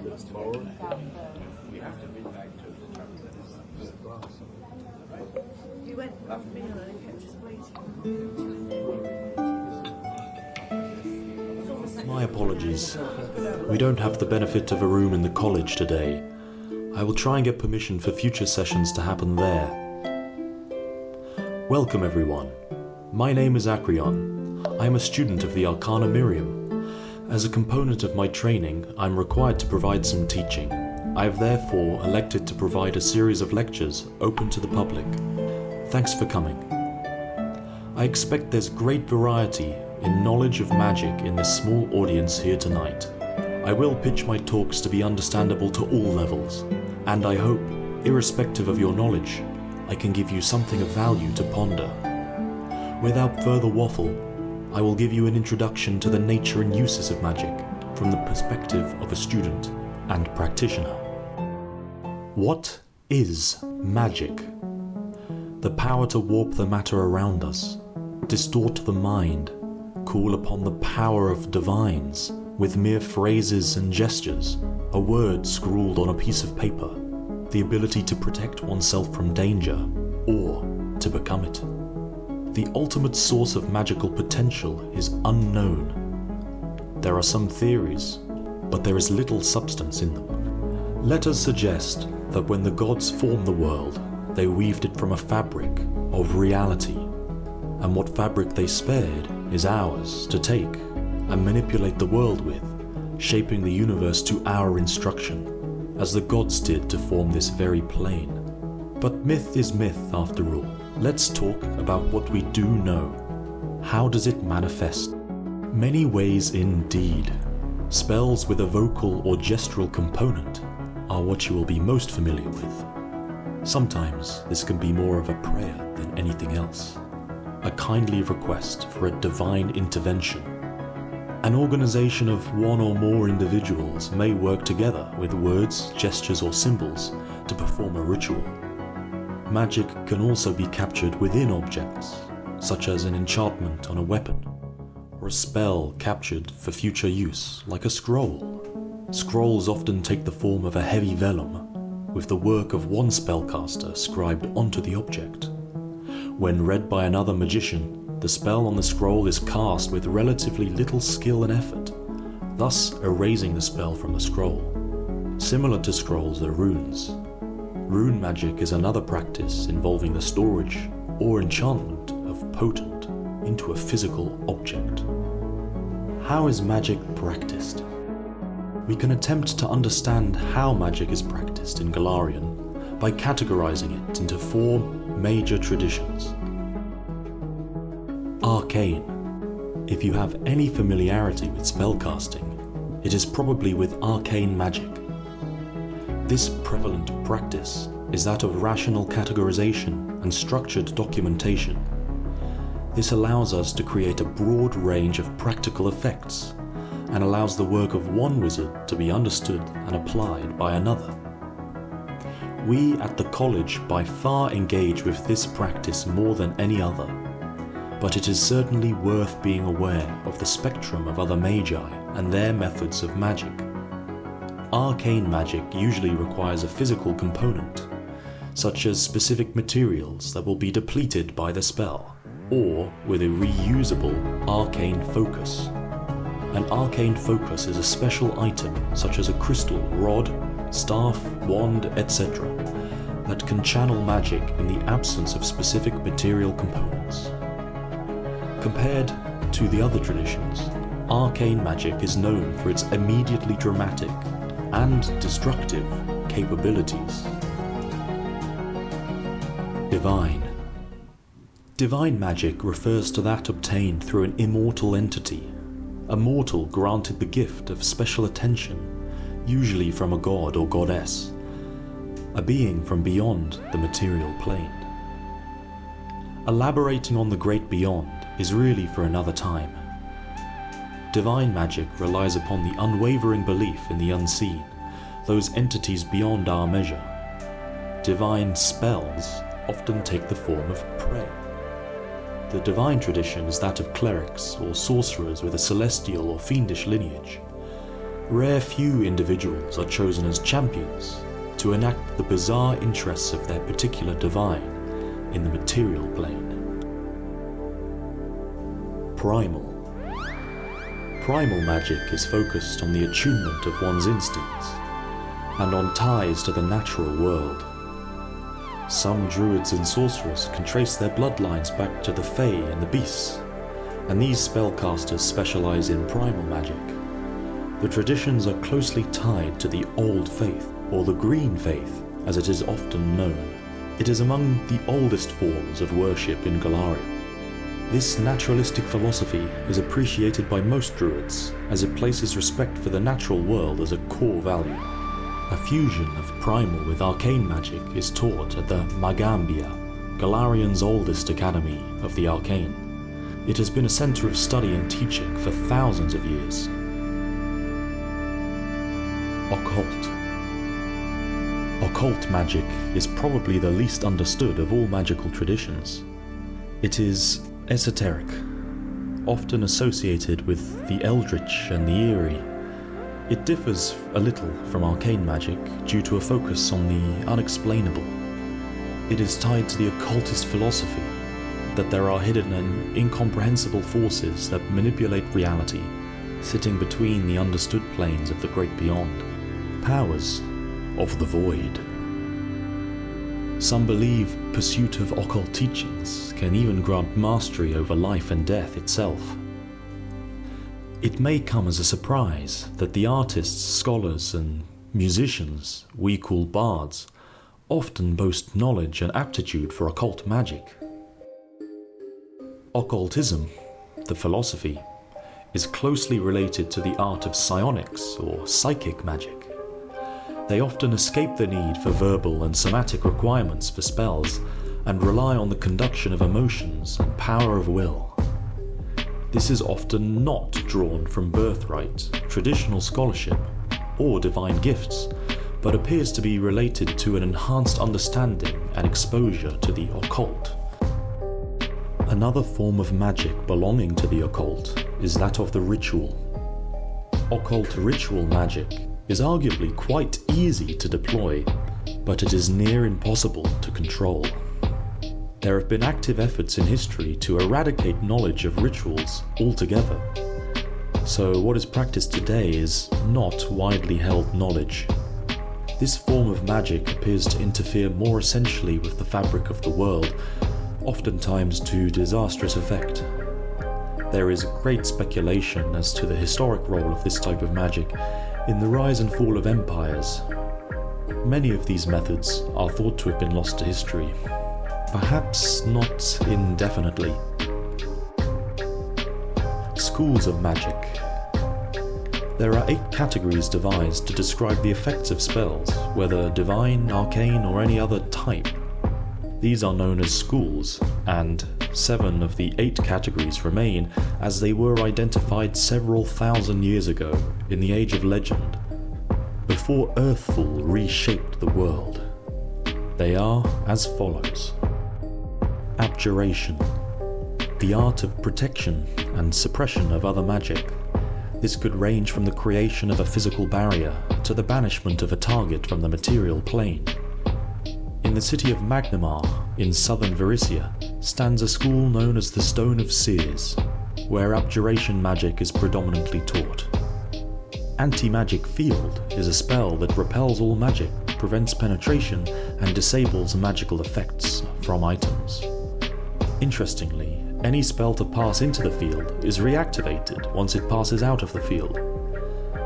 We have to be back to the chapter. You went off middle and kept us waiting. My apologies. We don't have the benefit of a room in the college today. I will try and get permission for future sessions to happen there. Welcome everyone. My name is Accrion. I am a student of the Arcanamirium. As a component of my training, I am required to provide some teaching. I have therefore elected to provide a series of lectures open to the public. Thanks for coming. I expect there's great variety in knowledge of magic in this small audience here tonight. I will pitch my talks to be understandable to all levels, and I hope, irrespective of your knowledge, I can give you something of value to ponder. Without further waffle, I will give you an introduction to the nature and uses of magic from the perspective of a student and practitioner. What is magic? The power to warp the matter around us, distort the mind, call upon the power of divines with mere phrases and gestures, a word scrawled on a piece of paper, the ability to protect oneself from danger or to become it. The ultimate source of magical potential is unknown. There are some theories, but there is little substance in them. Let us suggest that when the gods formed the world, they weaved it from a fabric of reality, and what fabric they spared is ours to take and manipulate the world with, shaping the universe to our instruction, as the gods did to form this very plane. But myth is myth after all. Let's talk about what we do know. How does it manifest? Many ways indeed. Spells with a vocal or gestural component are what you will be most familiar with. Sometimes this can be more of a prayer than anything else, a kindly request for a divine intervention. An organization of one or more individuals may work together with words, gestures, or symbols to perform a ritual. Magic can also be captured within objects, such as an enchantment on a weapon, or a spell captured for future use, like a scroll. Scrolls often take the form of a heavy vellum, with the work of one spellcaster scribed onto the object. When read by another magician, the spell on the scroll is cast with relatively little skill and effort, thus erasing the spell from the scroll. Similar to scrolls are runes. Rune magic is another practice involving the storage or enchantment of potent into a physical object. How is magic practiced? We can attempt to understand how magic is practiced in Golarion by categorizing it into four major traditions. Arcane. If you have any familiarity with spellcasting, it is probably with arcane magic. This prevalent practice is that of rational categorization and structured documentation. This allows us to create a broad range of practical effects and allows the work of one wizard to be understood and applied by another. We at the college by far engage with this practice more than any other, but it is certainly worth being aware of the spectrum of other magi and their methods of magic. Arcane magic usually requires a physical component, such as specific materials that will be depleted by the spell, or with a reusable arcane focus. An arcane focus is a special item such as a crystal, rod, staff, wand, etc. that can channel magic in the absence of specific material components. Compared to the other traditions, arcane magic is known for its immediately dramatic and destructive capabilities. Divine. Divine magic refers to that obtained through an immortal entity, a mortal granted the gift of special attention, usually from a god or goddess, a being from beyond the material plane. Elaborating on the great beyond is really for another time. Divine magic relies upon the unwavering belief in the unseen, those entities beyond our measure. Divine spells often take the form of prayer. The divine tradition is that of clerics or sorcerers with a celestial or fiendish lineage. Rare few individuals are chosen as champions to enact the bizarre interests of their particular divine in the material plane. Primal. Primal magic is focused on the attunement of one's instincts and on ties to the natural world. Some druids and sorcerers can trace their bloodlines back to the Fae and the beasts, and these spellcasters specialize in primal magic. The traditions are closely tied to the Old Faith, or the Green Faith, as it is often known. It is among the oldest forms of worship in Golarion. This naturalistic philosophy is appreciated by most druids, as it places respect for the natural world as a core value. A fusion of primal with arcane magic is taught at the Magaambya, Golarion's oldest academy of the Arcane. It has been a center of study and teaching for thousands of years. Occult. Occult magic is probably the least understood of all magical traditions. It is esoteric, often associated with the eldritch and the eerie. It differs a little from arcane magic due to a focus on the unexplainable. It is tied to the occultist philosophy that there are hidden and incomprehensible forces that manipulate reality, sitting between the understood planes of the great beyond, powers of the void. Some believe pursuit of occult teachings can even grant mastery over life and death itself. It may come as a surprise that the artists, scholars, and musicians we call bards often boast knowledge and aptitude for occult magic. Occultism, the philosophy, is closely related to the art of psionics or psychic magic. They often escape the need for verbal and somatic requirements for spells and rely on the conduction of emotions and power of will. This is often not drawn from birthright, traditional scholarship, or divine gifts, but appears to be related to an enhanced understanding and exposure to the occult. Another form of magic belonging to the occult is that of the ritual. Occult ritual magic is arguably quite easy to deploy, but it is near impossible to control. There have been active efforts in history to eradicate knowledge of rituals altogether, so what is practiced today is not widely held knowledge. This form of magic appears to interfere more essentially with the fabric of the world, oftentimes to disastrous effect. There is great speculation as to the historic role of this type of magic in the rise and fall of empires. Many of these methods are thought to have been lost to history, perhaps not indefinitely. Schools of magic. There are 8 categories devised to describe the effects of spells, whether divine, arcane, or any other type. These are known as schools, and 7 of the 8 categories remain as they were identified several thousand years ago in the Age of Legend, before Earthfall reshaped the world. They are as follows. Abjuration, the art of protection and suppression of other magic. This could range from the creation of a physical barrier to the banishment of a target from the material plane. In the city of Magnamar, in southern Varysia, stands a school known as the Stone of Seers, where abjuration magic is predominantly taught. Anti-magic field is a spell that repels all magic, prevents penetration, and disables magical effects from items. Interestingly, any spell to pass into the field is reactivated once it passes out of the field.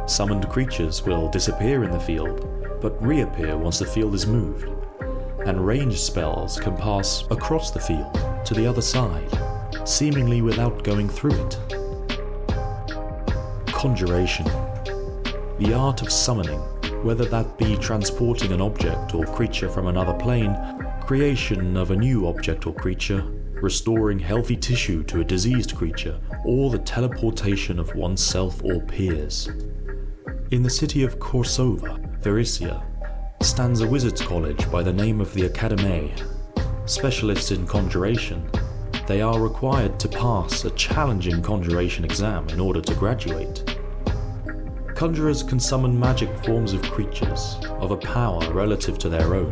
Summoned creatures will disappear in the field, but reappear once the field is moved, and ranged spells can pass across the field to the other side, seemingly without going through it. Conjuration, the art of summoning, whether that be transporting an object or creature from another plane, creation of a new object or creature, restoring healthy tissue to a diseased creature, or the teleportation of oneself or peers. In the city of Korsova, Varysia, stands a wizard's college by the name of the Academy. Specialists in conjuration, they are required to pass a challenging conjuration exam in order to graduate. Conjurers can summon magic forms of creatures of a power relative to their own.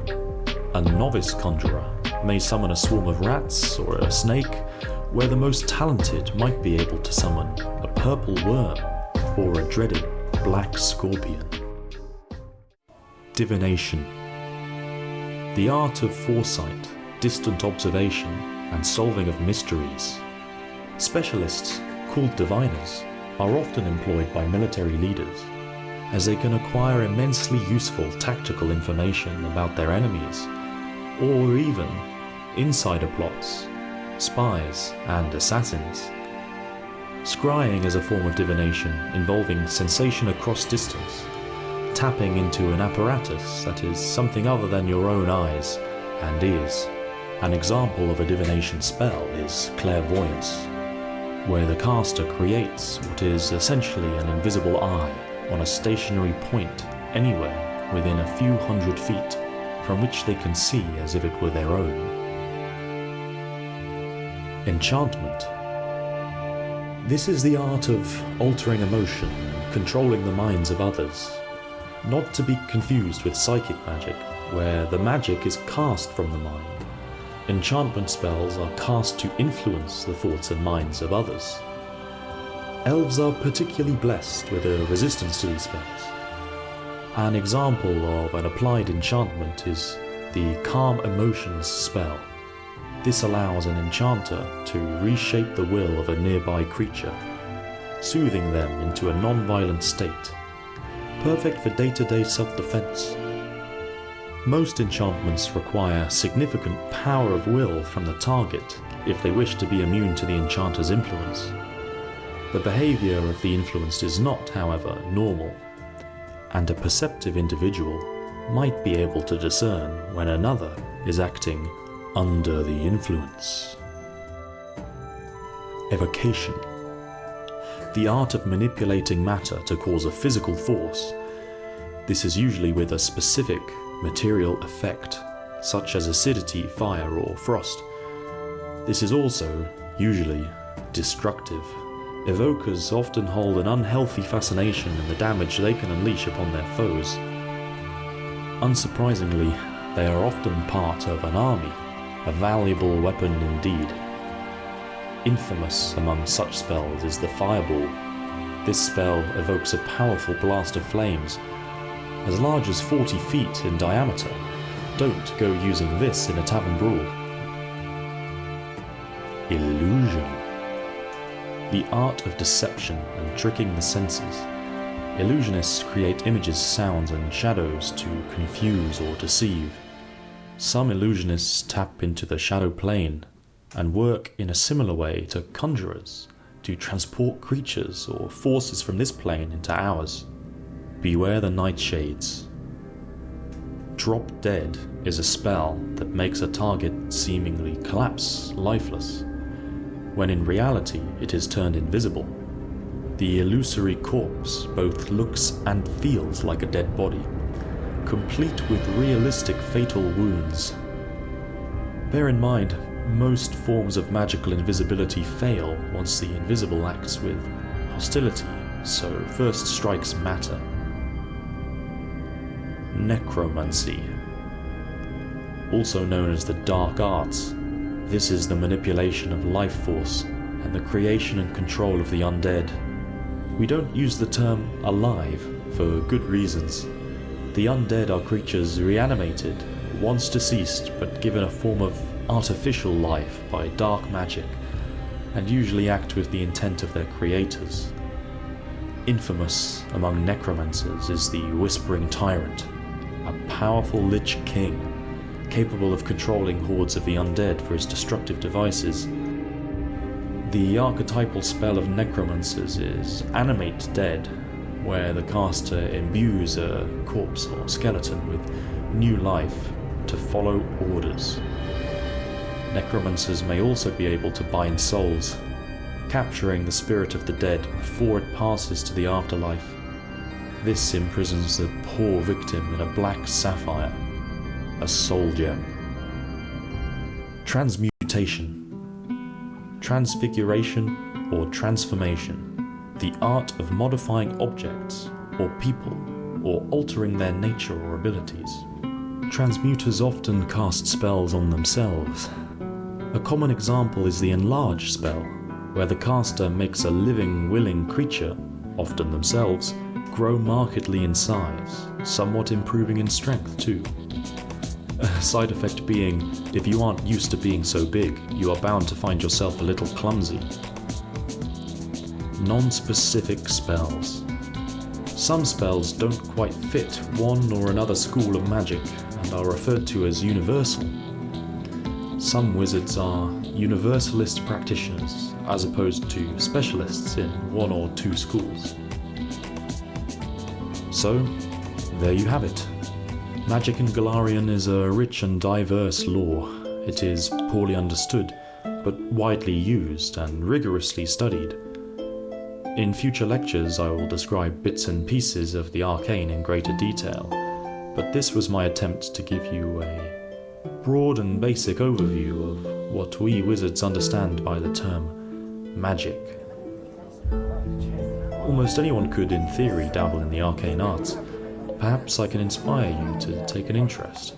A novice conjurer may summon a swarm of rats or a snake, where the most talented might be able to summon a purple worm or a dreaded black scorpion. Divination. The art of foresight, distant observation, and solving of mysteries. Specialists, called diviners, are often employed by military leaders, as they can acquire immensely useful tactical information about their enemies, or even insider plots, spies, and assassins. Scrying is a form of divination involving sensation across distance, tapping into an apparatus that is something other than your own eyes and ears. An example of a divination spell is clairvoyance, where the caster creates what is essentially an invisible eye on a stationary point anywhere within a few hundred feet, from which they can see as if it were their own. Enchantment. This is the art of altering emotion and controlling the minds of others, not to be confused with psychic magic, where the magic is cast from the mind. Enchantment spells are cast to influence the thoughts and minds of others. Elves are particularly blessed with a resistance to these spells. An example of an applied enchantment is the Calm Emotions spell. This allows an enchanter to reshape the will of a nearby creature, soothing them into a non-violent state, perfect for day-to-day self-defense. Most enchantments require significant power of will from the target if they wish to be immune to the enchanter's influence. The behavior of the influenced is not, however, normal, and a perceptive individual might be able to discern when another is acting under the influence. Evocation. The art of manipulating matter to cause a physical force. This is usually with a specific material effect, such as acidity, fire, or frost. This is also, usually, destructive. Evokers often hold an unhealthy fascination in the damage they can unleash upon their foes. Unsurprisingly, they are often part of an army, a valuable weapon indeed. Infamous among such spells is the Fireball. This spell evokes a powerful blast of flames, as large as 40 feet in diameter. Don't go using this in a tavern brawl. Illusion. The art of deception and tricking the senses. Illusionists create images, sounds, and shadows to confuse or deceive. Some illusionists tap into the shadow plane and work in a similar way to conjurers to transport creatures or forces from this plane into ours. Beware the nightshades. Drop Dead is a spell that makes a target seemingly collapse lifeless, when in reality it is turned invisible. The illusory corpse both looks and feels like a dead body, complete with realistic fatal wounds. Bear in mind, most forms of magical invisibility fail once the invisible acts with hostility, so first strikes matter. Necromancy. Also known as the Dark Arts, this is the manipulation of life force and the creation and control of the undead. We don't use the term alive for good reasons. The undead are creatures reanimated, once deceased but given a form of artificial life by dark magic, and usually act with the intent of their creators. Infamous among necromancers is the Whispering Tyrant, a powerful Lich King, capable of controlling hordes of the undead for his destructive devices. The archetypal spell of necromancers is Animate Dead, where the caster imbues a corpse or skeleton with new life to follow orders. Necromancers may also be able to bind souls, capturing the spirit of the dead before it passes to the afterlife. This imprisons the poor victim in a black sapphire, a soul gem. Transmutation. Transfiguration or transformation. The art of modifying objects or people, or altering their nature or abilities. Transmuters often cast spells on themselves. A common example is the Enlarge spell, where the caster makes a living, willing creature, often themselves, grow markedly in size, somewhat improving in strength too. A side effect being, if you aren't used to being so big, you are bound to find yourself a little clumsy. Non-specific spells. Some spells don't quite fit one or another school of magic and are referred to as universal. Some wizards are universalist practitioners, as opposed to specialists in one or two schools. So, there you have it. Magic in Golarion is a rich and diverse lore. It is poorly understood, but widely used and rigorously studied. In future lectures I will describe bits and pieces of the Arcane in greater detail, but this was my attempt to give you a broad and basic overview of what we wizards understand by the term magic. Almost anyone could, in theory, dabble in the arcane arts. Perhaps I can inspire you to take an interest.